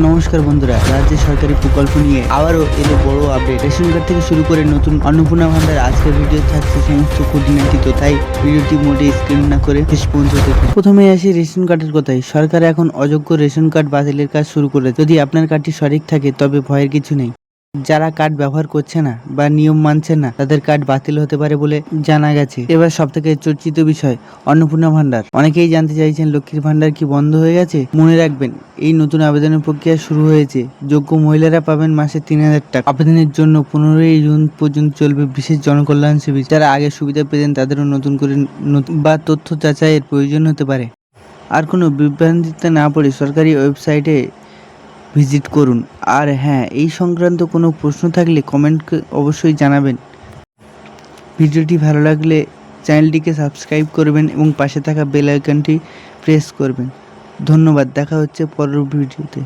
নমস্কার বন্ধুরা, রাজ্য সরকারি প্রকল্প নিয়ে আবারও এলো বড় আপডেট। রেশন কার্ড থেকে শুরু করে নতুন অন্নপূর্ণা ভান্ডার, আজকের ভিডিও থাকছে সমস্ত খুঁটিনাটি, তো তাই ভিডিওটি মোটে স্ক্রিন না করে শেষ পর্যন্ত দেখুন। প্রথমে আসি রেশন কার্ডের কথায়। সরকার এখন অযোগ্য রেশন কার্ড বাতিলের কাজ শুরু করে। যদি আপনার কার্ডটি সঠিক থাকে তবে ভয়ের কিছু নেই। যারা কার্ড ব্যবহার করছে না বা নিয়ম মানছে না তাদের কার্ড বাতিল হতে পারে বলে জানা গেছে। এবার সবথেকে চর্চিত বিষয় অন্নপূর্ণা ভান্ডার। অনেকেই জানতে চাইছেন লক্ষ্মীর ভান্ডার কি বন্ধ হয়ে গেছে। মনে রাখবেন, এই নতুন আবেদনের প্রক্রিয়া শুরু হয়েছে। যোগ্য মহিলারা পাবেন মাসে ৩,০০০ টাকা। আবেদনের জন্য ১৫ই জুন পর্যন্ত চলবে বিশেষ জনকল্যাণ শিবির। যারা আগে সুবিধা পেতেন তাদেরও নতুন করে বা তথ্য যাচাইয়ের প্রয়োজন হতে পারে। আর কোনো বিভ্রান্তিতে না পড়ে সরকারি ওয়েবসাইটে ভিজিট করুন। আর হ্যাঁ, এই সংক্রান্ত কোনো প্রশ্ন থাকলে কমেন্ট অবশ্যই জানাবেন। ভিডিওটি ভালো লাগলে চ্যানেলটিকে সাবস্ক্রাইব করবেন এবং পাশে থাকা বেল আইকনটি প্রেস করবেন। ধন্যবাদ, দেখা হচ্ছে পরের ভিডিওতে।